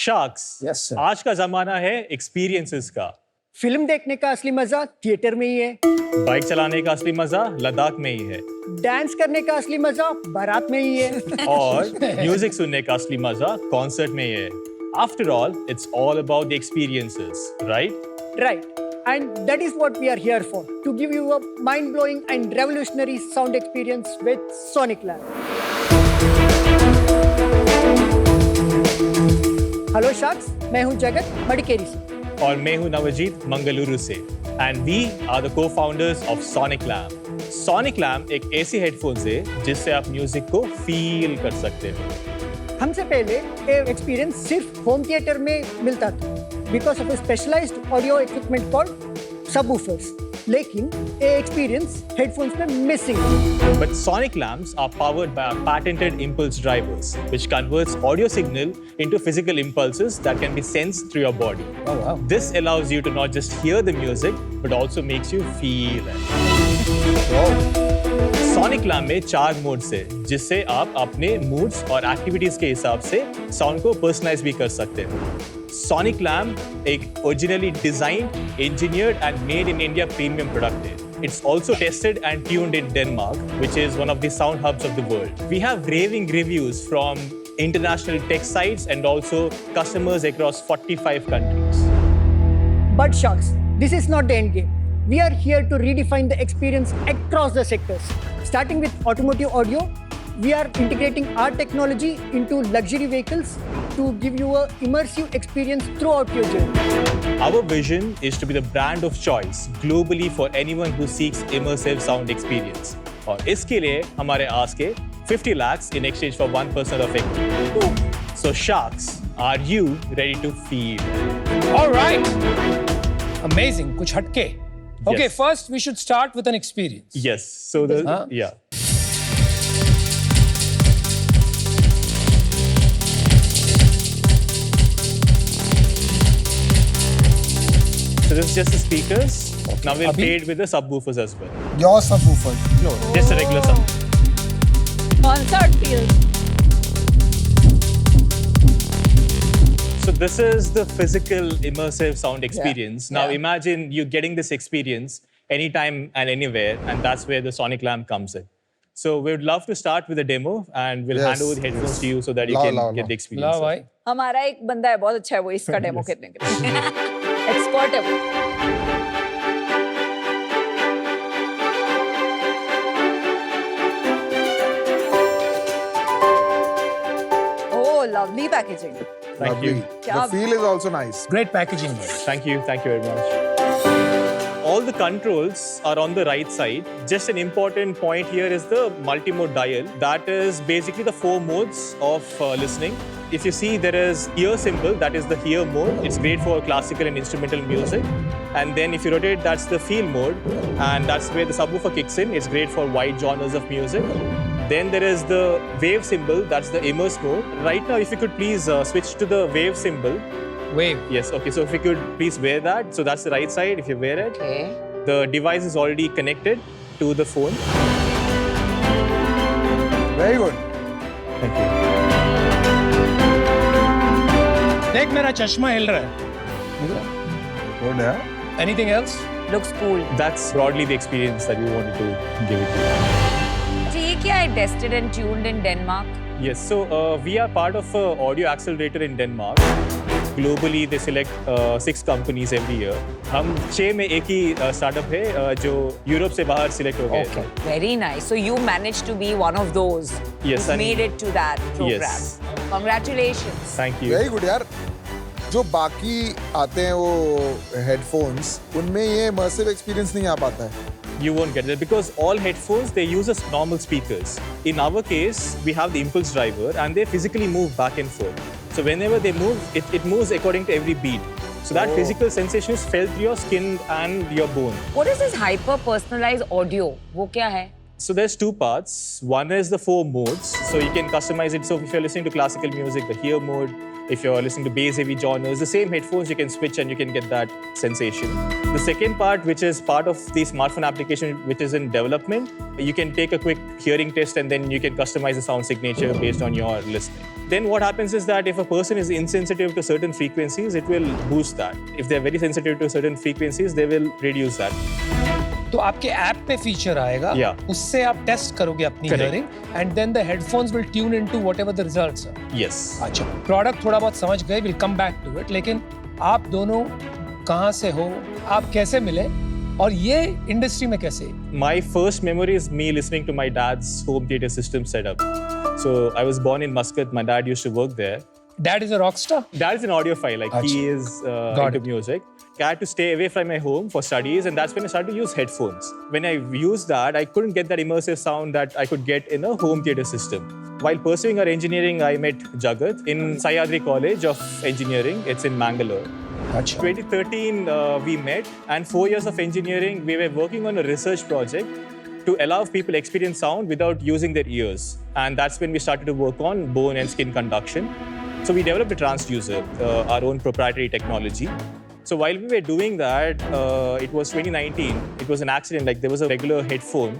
Sharks, Yes, sir. आज का जमाना है एक्सपीरियंसेस का। फिल्म देखने का असली मजा थिएटर में ही है। बाइक चलाने का असली मजा लद्दाख में ही है। डांस करने का असली मजा बारात में ही है। और म्यूजिक सुनने का असली मजा कॉन्सर्ट में ही है। After all, it's all about the experiences, right? Right. And that is what we are here for, to give you a mind-blowing and revolutionary sound experience with Sonic Lab. Hello sharks, मैं हूं जगत मडिकेरी से। और मैं हूं नवजीत मंगलुरु से। And we are the co-founders of Sonic Lamb. Sonic Lamb एक ऐसी हेडफोन्स है जिससे आप म्यूजिक को फील कर सकते हो। हमसे पहले ये एक्सपीरियंस सिर्फ होम थिएटर में मिलता था because of a specialised audio equipment called subwoofers, लेकिन ये एक्सपीरियंस हेडफोन्स में मिसिंग है। But Sonic Lamps are powered by our patented impulse drivers, which converts audio signal into physical impulses that can be sensed through your body. Oh, wow. This allows you to not just hear the music, but also makes you feel it. Sonic Lamp में 4 modes है, जिससे आप अपने moods और activities के हिसाब से sound को पर्सनलाइज भी कर सकते हो। Sonic Lamp एक originally designed, engineered and made in India premium product है। It's also tested and tuned in Denmark, which is one of the sound hubs of the world. We have raving reviews from international tech sites and also customers across 45 countries. But Sharks, this is not the end game. We are here to redefine the experience across the sectors. Starting with automotive audio, we are integrating our technology into luxury vehicles to give you an immersive experience throughout your journey. Our vision is to be the brand of choice globally for anyone who seeks immersive sound experience. और इसके लिए हमारे ask है 50 lakhs in exchange for 1% of equity. So Sharks, are you ready to feel? All right. Amazing. कुछ हटके. Okay, Yes. first we should start with an experience. Yes. So Huh? yeah. So this is just the speakers. Now we'll Abhi? play it with the subwoofers as well. Your subwoofer. No, just a regular sub. Concert feel. So this is the physical immersive sound experience. Now Yeah. imagine you getting this experience anytime and anywhere, and that's where the Sonic Lamp comes in. So we would love to start with a demo, and we'll Yes, hand over the headphones to you so that you Lao, can lao, get lao. the experience. ला भाई. हमारा एक बंदा है बहुत अच्छा है, वो इसका डेमो करने के लिए एक्सपर्ट है वो। ओह lovely packaging. Thank you. Lovely. The feel is also nice. Great packaging. Thank you very much. All the controls are on the right side. Just an important point here is the multi-mode dial. That is basically the 4 modes of listening. If you see, there is ear symbol, that is the hear mode. It's great for classical and instrumental music. And then if you rotate, that's the feel mode. And that's where the subwoofer kicks in. It's great for wide genres of music. Then there is the wave symbol, that's the immerse mode. Right now, if you could please switch to the wave symbol. Wave. Yes, okay, so if you could please wear that. So that's the right side, if you wear it. Okay. The device is already connected to the phone. Very good. Thank you. देख मेरा चश्मा हिल रहा है. Good, yeah. Anything else? Looks cool. That's broadly the experience that we wanted to give it to you. जी ये क्या है? Tested and tuned in Denmark. Yes, so we are part of an audio accelerator in Denmark. Globally, they select 6 companies every year. हम 6 में एक ही startup है जो Europe से बाहर select हो गए. Okay. Very nice. So you managed to be one of those Yes, who and- made it to that program. Yes. Congratulations. Thank you. Very good, यार. जो बाकी आते हैं वो हेडफोन्स, उनमें ये immersive experience नहीं आ पाता है. You won't get that because all headphones, they use as normal speakers. In our case, we have the impulse driver and they physically move back and forth. So whenever they move, it moves according to every beat. So that physical sensation is felt through your skin and your bone. What is this hyper personalized audio? वो क्या है? So there's 2 parts. One is the 4 modes. So you can customize it. So if you're listening to classical music, the hear mode. If you're listening to bass heavy genres, the same headphones you can switch and you can get that sensation. The second part, which is part of the smartphone application, which is in development, you can take a quick hearing test and then you can customize the sound signature based on your listening. Then what happens is that if a person is insensitive to certain frequencies, it will boost that. If they're very sensitive to certain frequencies, they will reduce that. तो आपके app pay feature आएगा, Yeah. उससे आप test करोगे अपनी Correct. Hearing and then the headphones will tune into whatever the results are. Yes. अच्छा, product थोड़ा बहुत समझ गए, will come back to it. लेकिन आप दोनों कहाँ से हो, आप कैसे मिले और ये इंडस्ट्री में कैसे? My first memory is me listening to my dad's home theater system setup. So I was born in Muscat. My dad used to work there. Dad is a rock star? Dad is an audiophile. Like he Achha. is Got into it. music. I had to stay away from my home for studies, and that's when I started to use headphones. When I used that, I couldn't get that immersive sound that I could get in a home theater system. While pursuing our engineering, I met Jagat in Sahyadri College of Engineering. It's in Mangalore. अच्छा. 2013, we met, and 4 years of engineering, we were working on a research project to allow people experience sound without using their ears. And that's when we started to work on bone and skin conduction. So we developed a transducer, our own proprietary technology. So while we were doing that, it was 2019. It was an accident. Like there was a regular headphone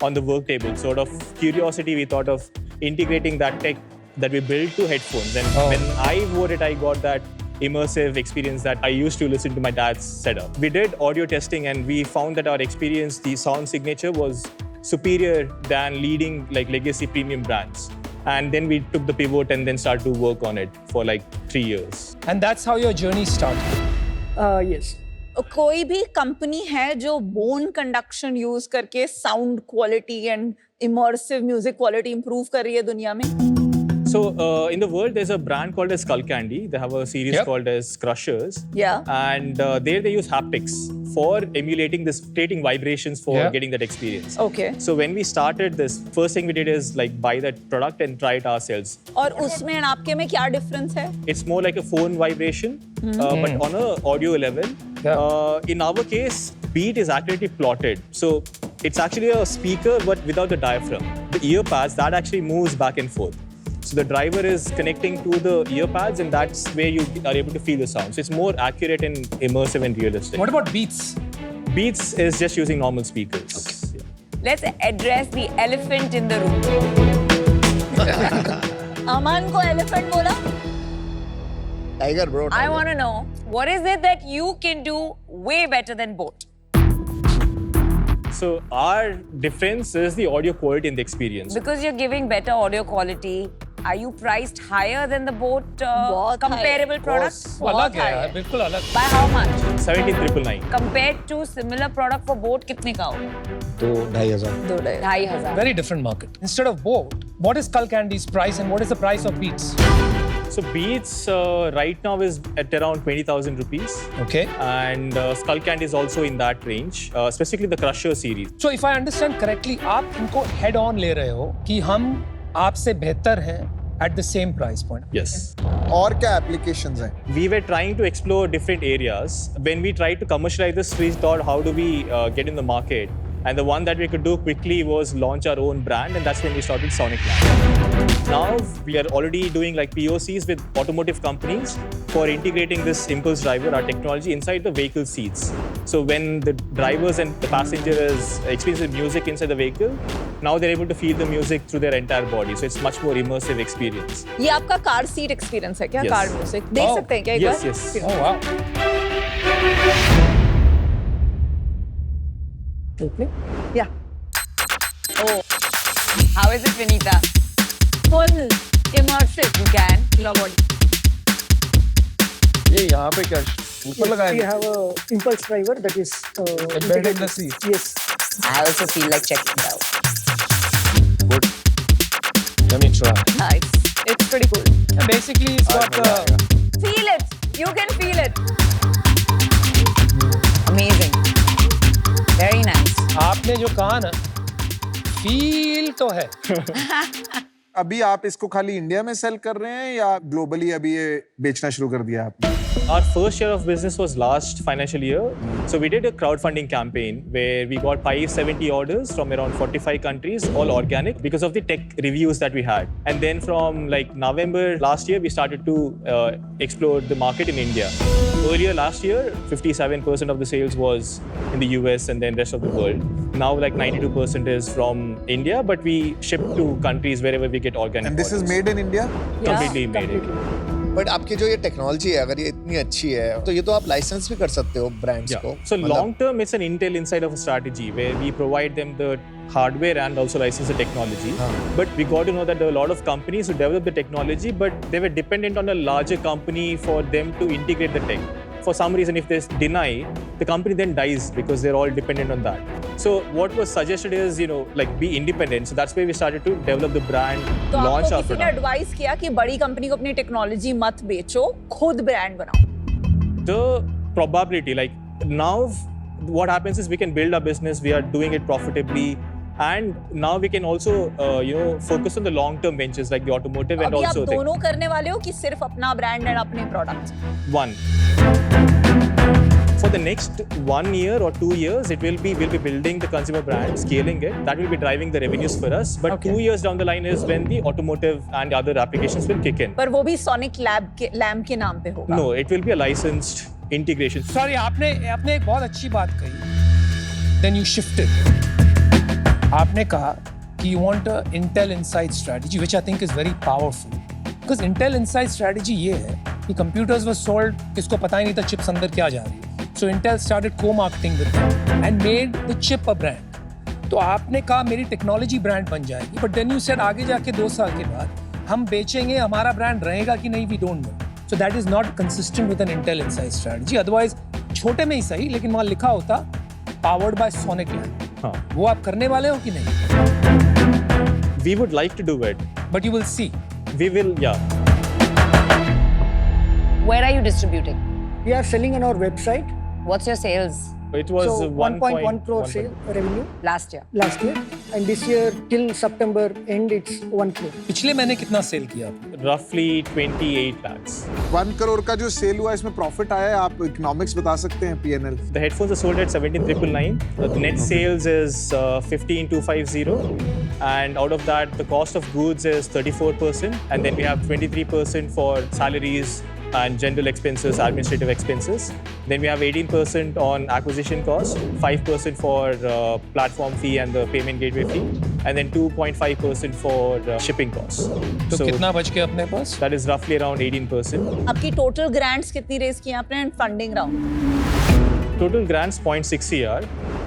on the work table. Sort of curiosity, we thought of integrating that tech that we built to headphones. And when I wore it, I got that immersive experience that I used to listen to my dad's setup. We did audio testing and we found that our experience, the sound signature was superior than leading like legacy premium brands. And then we took the pivot and then started to work on it for like 3 years. And that's how your journey started. Yes. कोई भी company है जो bone conduction use करके sound quality and immersive music quality improve कर रही है दुनिया में? So in the world, there's a brand called as Skull Candy. They have a series Yep. called as Crushers. Yeah. And there they use haptics for emulating this, creating vibrations for Yeah. getting that experience. Okay. So when we started this, first thing we did is like buy that product and try it ourselves. और उसमें and आपके में क्या difference है? It's more like a phone vibration, but on a audio level. Yeah. In our case, beat is accurately plotted. So it's actually a speaker, but without the diaphragm. The ear pads, that actually moves back and forth. So the driver is connecting to the ear pads, and that's where you are able to feel the sound. So it's more accurate and immersive and realistic. What about Beats? Beats is just using normal speakers. Okay. Yeah. Let's address the elephant in the room. अमान को elephant बोला? Tiger, bro. I want to know, what is it that you can do way better than Boat? So our difference is the audio quality and the experience. Because you're giving better audio quality, are you priced higher than the Boat बहुत comparable product? अलग है यार, बिल्कुल अलग. By how much? 17,999. Compared to similar product for Boat, कितने का होगा? 2,500. 2,500. Very different market. Instead of Boat, what is Skull Candy's price and what is the price of Beats? So Beats right now is at around 20,000 rupees. Okay. And Skull Candy is also in that range, specifically the Crusher series. So if I understand correctly, आप इनको head on ले रहे हो कि हम आपसे बेहतर हैं at the same price point. Yes. और क्या applications हैं? We were trying to explore different areas. When we tried to commercialize this, we thought, how do we get in the market? And the one that we could do quickly was launch our own brand, and that's when we started Sonic Lab. Now we are already doing like POCs with automotive companies for integrating this impulse driver, our technology, inside the vehicle seats. So when the drivers and the passenger is experiencing music inside the vehicle, now they're able to feel the music through their entire body. So it's much more immersive experience. ये आपका car seat experience है क्या? Yes. Car music देख Oh. सकते हैं क्या एक Yes, bar? yes. Oh wow. Yeah. Oh, how is it, Vinita? Full immersive. You can. Your body. ये यहाँ पे क्या ऊपर लगाया We है? have a impulse driver that is Embedded in the seat. Yes. I also feel like checking it out. Good. Let me try. Nice. It's pretty cool. Basically, it's got मजा आएगा. Feel it. You can feel it. Amazing. Very nice. आपने जो कहा ना, feel तो है. अभी आप इसको खाली इंडिया में सेल कर रहे हैं या ग्लोबली अभी ये बेचना शुरू कर दिया आपने? Our first year of business was last financial year. So we did a crowdfunding campaign where we got 570 orders from around 45 countries, all organic, because of the tech reviews that we had. And then from like November last year, we started to explore the market in India. Earlier last year, 57% of the sales was in the US and then rest of the world. Now like 92% is from India, but we ship to countries wherever we get organic And this is orders. made in India? Completely made it. But आपकी जो ये technology है अगर ये इतनी अच्छी है तो ये तो आप लाइसेंस भी कर सकते हो ब्रांड्स Yeah. को So long term, it's an Intel inside of a strategy where we provide them the hardware and also license the technology. But we got to know that there were a lot of companies who developed the technology, but they were dependent on a larger company for them to integrate the tech. For some reason, if they deny, the company then dies because they're all dependent on that. So what was suggested is, like be independent. So that's where we started to develop the brand, तो launch आपको our किसी ने product. Advice किया कि बड़ी company को अपनी technology मत बेचो, खुद ब्रांड बनाओ. The probability, like now what happens is we can build our business, we are doing it profitably, and now we can also focus on the long term ventures like the automotive and अभी आप also दोनों करने वाले हो कि सिर्फ अपना brand and अपने products? one. For the next 1 year or 2 years, we'll be building the consumer brand, scaling it. That will be driving the revenues for us. But 2 years down the line is when the automotive and other applications will kick in. पर वो भी sonic lab के नाम पे होगा. No, it will be a licensed integration. Sorry, आपने एक बहुत अच्छी बात कही. Then you shifted. आपने कहा कि you want a Intel Inside strategy, which I think is very powerful. Because Intel Inside strategy ये है कि computers were sold, किसको पता ही नहीं था chips अंदर क्या जा रही है. So Intel started co-marketing with them and made the chip a brand. तो आपने कहा मेरी टेक्नोलॉजी ब्रांड बन जाएगी, but then you said आगे जाके 2 साल के बाद हम बेचेंगे, हमारा ब्रांड रहेगा कि नहीं, we don't know. So that is not consistent with an Intel Inside strategy. Otherwise छोटे में ही सही, लेकिन वहाँ लिखा होता powered by Sonic Lab. हाँ. वो आप करने वाले हो कि नहीं? We would like to do it. But you will see. We will, yeah. Where are you distributing? We are selling on our website. What's your sales It was So 1.1 crore 1.1 sale revenue last year? last year, and this year till September end it's 1 crore. पिछले महीने कितना cell किया आपने? Roughly 28 lakhs. 1 crore का जो cell हुआ इसमें profit आया है, आप इकोनॉमिक्स बता सकते हैं P&L? The headphones are sold at 17,999. The net sales is 15,250, and out of that, the cost of goods is 34%, and then we have 23% for salaries and general expenses, administrative expenses. Then we have 18% on acquisition cost, 5% for platform fee and the payment gateway fee, and then 2.5% for shipping costs. तो कितना बच गया अपने पास? That is roughly around 18%. आपकी total grants कितनी raise की आपने and funding round? Total grants 0.6 CR.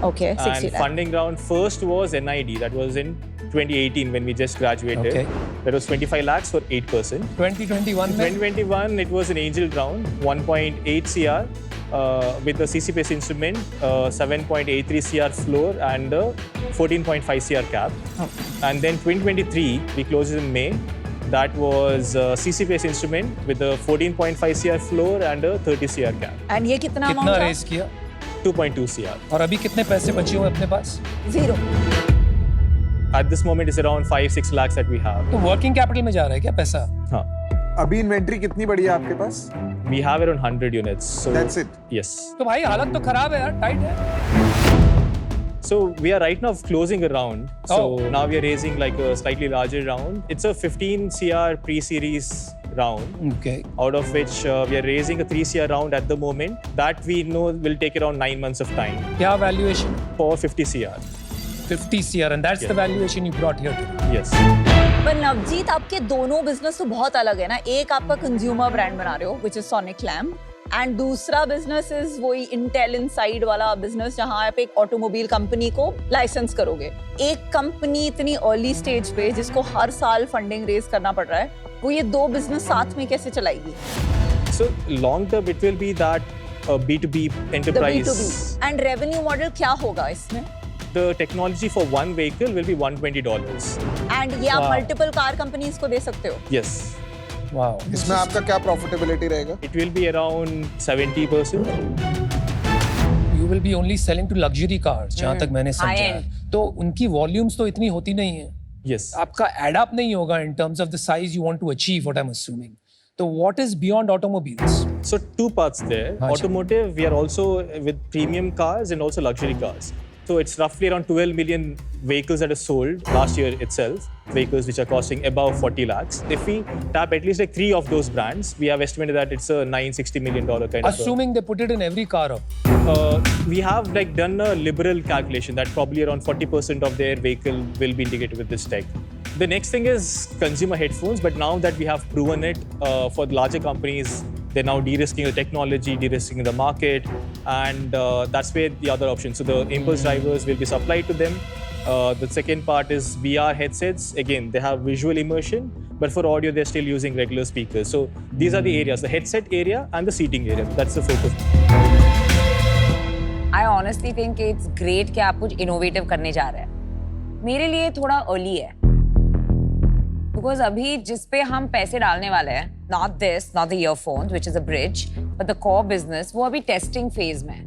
Okay, 60 And funding round first was NID. That was in 2018 when we just graduated. Okay. That was 25 lakhs for 8%. 2021 में 2021, it was an angel round, 1.8 CR with the CC-based instrument, 7.83 CR floor and a 14.5 CR cap. And then 2023, we closed it in May. That was a CC-based instrument with a 14.5 CR floor and a 30 CR cap. And ये कितना कितना amount race किया? 2.2 CR. और अभी कितने पैसे बचे हुए अपने पास? Zero. At this moment, it's around 5-6 lakhs that we have. तो वर्किंग कैपिटल में जा रहा है क्या पैसा? Huh. अभी इन्वेंट्री कितनी बड़ी है आपके पास? We have around 100 units. So That's it? Yes. तो भाई हालत तो खराब है यार, टाइट है. So we are right now closing a round. So Oh. now we are raising like a slightly larger round. It's a 15 CR pre-series round, Okay. out of which we are raising a 3 CR round at the moment. That we know will take around 9 months of time क्या valuation? for 50 CR. 50 CR, and that's the Yeah. valuation you brought here today. Yes. पर नवजीत, आपके दोनों business तो बहुत अलग है ना. एक आपका कंज्यूमर ब्रांड बना रहे हो, which is sonic lamp, and दूसरा बिजनेस इज वही इंटेल इनसाइड वाला बिजनेस जहां आप एक ऑटोमोबाइल कंपनी को लाइसेंस करोगे. एक कंपनी इतनी अर्ली स्टेज पे जिसको हर साल फंडिंग रेज करना पड़ रहा है, वो ये दो बिजनेस साथ में कैसे चलाएगी? So long term it will be that B2B The enterprise. B2B and revenue model क्या होगा इसमें? The technology for one vehicle will be $120. And ये आप Wow. मल्टीपल कार कंपनीज को दे सकते हो. Yes. Wow. इसमें आपका क्या प्रॉफिटेबिलिटी रहेगा? It will be around 70%. You will be only selling to luxury cars, जहाँ तक मैंने समझा High है. तो उनकी वॉल्यूम्स तो इतनी होती नहीं है. Yes. आपका एड अप नहीं होगा in terms of the size you want to achieve, what I'm assuming. So what is beyond automobiles? So two parts there. Haan ji. Automotive, we are also with premium cars and also luxury cars. So it's roughly around 12 million vehicles that are sold last year itself, vehicles which are costing above 40 lakhs. If we tap at least like 3 of those brands, we have estimated that it's a $960 million kind of. Assuming they put it in every car up. We have like done a liberal calculation that probably around 40% of their vehicle will be integrated with this tech. The next thing is consumer headphones, but now that we have proven it for the larger companies, they're now de-risking the technology, de-risking the market, and that's where the other option. So the impulse drivers will be supplied to them. The second part is VR headsets. Again, they have visual immersion, but for audio, they're still using regular speakers. So these are the areas, the headset area and the seating area. That's the focus. I honestly think it's great कि आप कुछ innovative करने जा रहे हैं. मेरे लिए थोड़ा early है. Because अभी जिस पे हम पैसे डालने वाले हैं, not this, not the earphones, which is a bridge, but the core business, वो अभी testing phase में है.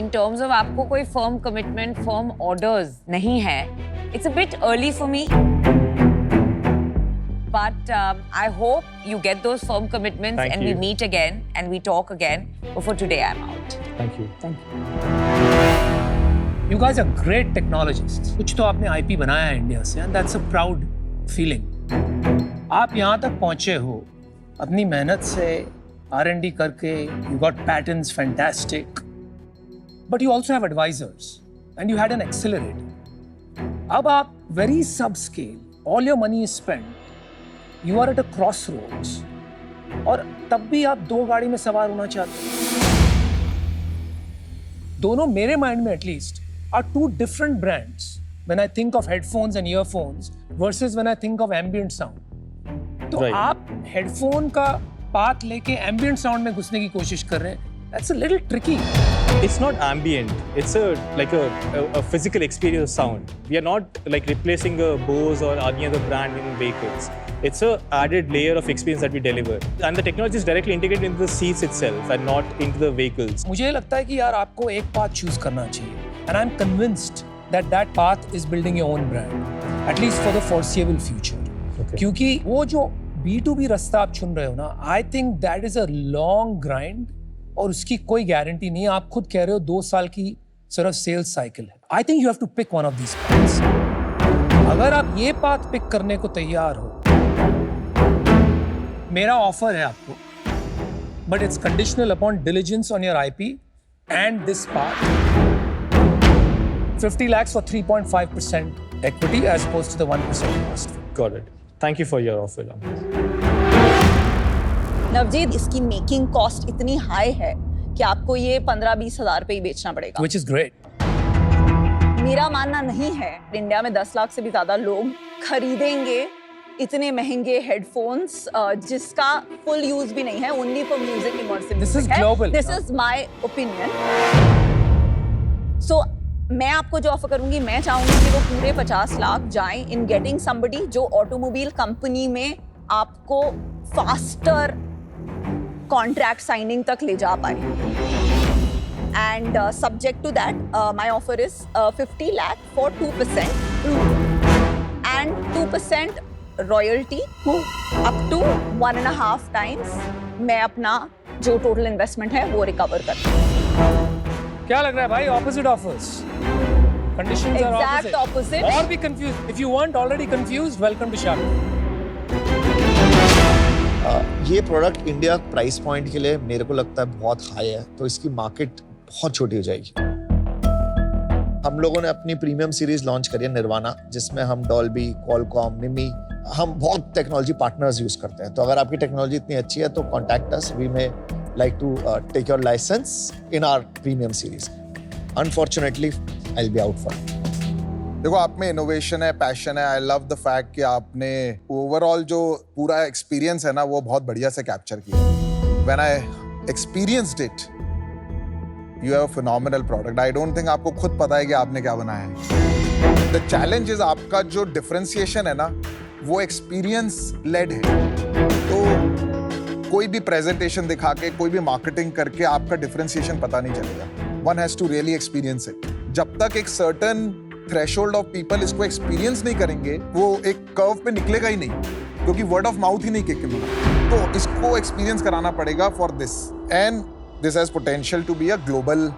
In terms of आपको कोई firm commitment, firm orders नहीं है, it's a bit early for me. But I hope you get those firm commitments Thank and you. we meet again and we talk again. But for today, I'm out. Thank you. Thank you. You guys are great technologists. कुछ तो आपने IP बनाया है India से, and that's a proud feeling. आप यहाँ तक पहुँचे हो अपनी मेहनत से, R&D करके, you got patents, fantastic. But you also have advisors, and you had an accelerator. अब आप very subscale, all your money is spent. You are at a crossroads. और तब भी आप 2 गाड़ी में सवार होना चाहते हो. दोनों मेरे माइंड में at least are 2 different brands when I think of headphones and earphones versus when I think of ambient sound. तो Right. आप हेडफोन का पाथ लेके ambient sound में घुसने की कोशिश कर रहे हैं. That's a little tricky. It's not ambient. It's a physical experience of sound. We are not like replacing a Bose or any other brand in vehicles. It's a added layer of experience that we deliver. And the technology is directly integrated into the seats itself and not into the vehicles. मुझे लगता है कि यार आपको एक path choose करना चाहिए. And I'm convinced that that path is building your own brand, at least for the foreseeable future. Okay. क्योंकि वो जो B2B रास्ता आप चुन रहे हो ना, I think that is a long grind और उसकी कोई गारंटी नहीं है. आप खुद कह रहे हो 2 साल की सिर्फ सेल्स साइकिल है. I think you have to pick one of these paths. अगर आप ये पाथ पिक करने को तैयार हो, मेरा ऑफर है आपको, but it's conditional upon diligence on your IP and this path. 50 lakhs for 3.5% equity as opposed to the 1% cost. Got it. Thank you for your offer. Navjeet, इसकी मेकिंग कॉस्ट इतनी high है कि आपको ये 15-20 हजार पे ही बेचना पड़ेगा. Which is great. मेरा मानना नहीं है इंडिया में 10 लाख से भी ज्यादा लोग खरीदेंगे इतने महंगे हेडफोन्स जिसका फुल यूज भी नहीं है, only for music immersive. This is global. This is my opinion. So मैं आपको जो ऑफर करूंगी, मैं चाहूंगी कि वो पूरे 50 लाख जाएं इन गेटिंग समबडी जो ऑटोमोबाइल कंपनी में आपको फास्टर कॉन्ट्रैक्ट साइनिंग तक ले जा पाए. And subject to that, my offer is 50 lakh for 2% and 2% royalty up to 1.5 times. मैं अपना जो total investment है वो recover करती हूँ. क्या लग रहा है भाई? Opposite offers. Conditions are Exact opposite. Or be confused. If you weren't already confused, welcome to Shark. ये प्रोडक्ट इंडिया प्राइस पॉइंट के लिए मेरे को लगता है बहुत हाई है, तो इसकी मार्केट बहुत छोटी हो जाएगी. हम लोगों ने अपनी प्रीमियम सीरीज लॉन्च करी है निर्वाणा, जिसमें हम डॉल्बी, क्वालकॉम, मिमी, हम बहुत टेक्नोलॉजी पार्टनर्स यूज करते हैं. तो अगर आपकी टेक्नोलॉजी इतनी अच्छी है तो contact us. We may like to take your licence in our premium series. Unfortunately I will be out for. देखो, आप में इनोवेशन है, पैशन है. आई लव द फैक्ट कि आपने ओवरऑल जो पूरा एक्सपीरियंस है ना वो बहुत बढ़िया से कैप्चर किया. When I experienced it, you have a phenomenal product. I don't think आपको खुद पता है कि आपने क्या बनाया है. द चैलेंज इज आपका जो डिफरेंशिएशन है ना वो एक्सपीरियंस लेड है. तो कोई भी प्रेजेंटेशन दिखा के, कोई भी मार्केटिंग करके आपका डिफरेंशिएशन पता नहीं चलेगा. One has to really experience it. जब तक एक सर्टन थ्रेशोल्ड ऑफ पीपल इसको एक्सपीरियंस नहीं करेंगे, वो एक कर्व पे निकलेगा ही नहीं, क्योंकि वर्ड ऑफ माउथ ही नहीं किक मिला। तो इसको एक्सपीरियंस कराना पड़ेगा for this, and this has potential to be a global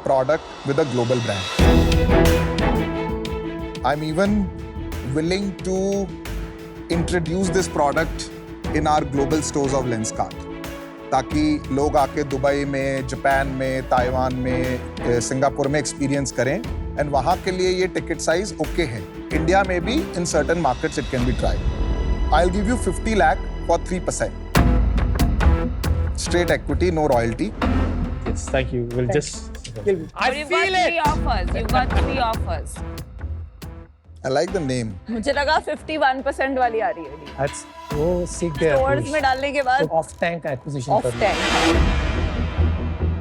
product with a global brand. I'm even willing to introduce this product in our global stores of Lenskart, ताकि लोग आके Dubai में, Japan में, Taiwan में, Singapore में experience करें, and वहाँ के लिए ये टिकट साइज ओके है। इंडिया में भी in certain markets it can be tried. I'll give you 50 lakh for 3%. Straight equity, no royalty. Yes, thank you. We'll just. But you've got three offers. You've got three offers. I like the name. मुझे लगा 51% वाली आ रही है That's वो सीख गया stores में डालने के बाद ऑफ टैंक एक्विजिशन ऑफ कर टैंक।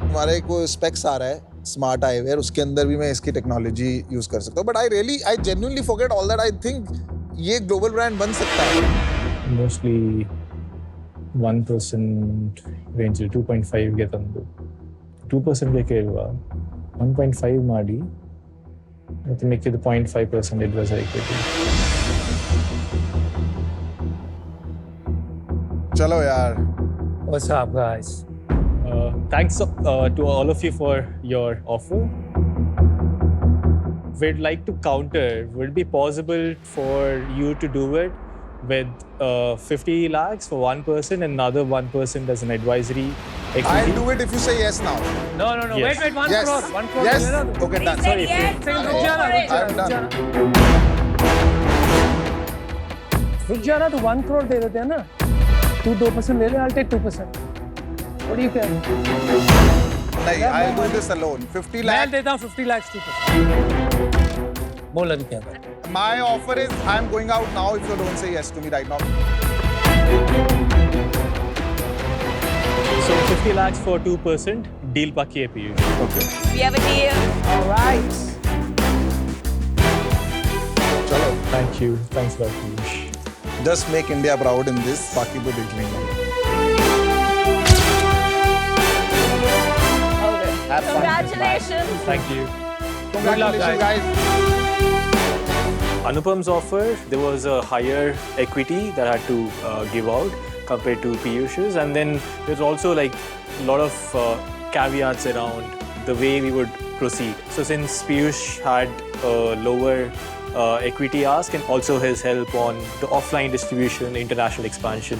हमारे को स्पेक्स आ रहा है स्मार्ट आईवेयर, उसके अंदर भी मैं इसकी टेक्नोलॉजी यूज कर सकता हूँ, but I genuinely forget all that. I think ये ग्लोबल ब्रांड बन सकता है। Mostly 1% range, 2.5 ಗೆ ತಂದು 2% ಗೆ ಕೇಳುವ 1.5 ಮಾಡಿ ಮತ್ತೆ ಮಿಕ್ಕಿದ 0.5% advisor equity. चलो यार। What's up guys? Thanks to all of you for your offer. We'd like to counter. Would it be possible for you to do it with 50 lakhs for one person and another 1% as an advisory equity? I'll do it if you say yes now. No, Yes. wait, 1 Yes. crore. 1 crore. Yes. ले लो तो। Okay, done. Sorry, Yes, Second, go रुक जाना, for it. I'm done. रुक जाना तो 1 crore दे देते हैं ना। तू 2% ले ले, I'll take 2%. What do you care? नहीं, I'll do this alone. 50 मैं lakh. देता हूँ 50 lakhs 2%. बोल अभी क्या बात? My offer is I'm going out now if you don't say yes to me right now. So 50 lakhs for 2%, deal paki hai Piyush. Okay. We have a deal. All right. चलो, Thank you. Thanks a lot, Piyush. just make India proud in this. बाकी तो देख लेंगे. Have fun. Congratulations. Thank you. Congratulations, guys. Anupam's offer, there was a higher equity that I had to give out compared to Piyush's, and then there's also like a lot of caveats around the way we would proceed. So since Piyush had a lower equity ask and also his help on the offline distribution, international expansion,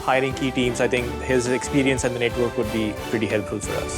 hiring key teams, I think his experience and the network would be pretty helpful for us.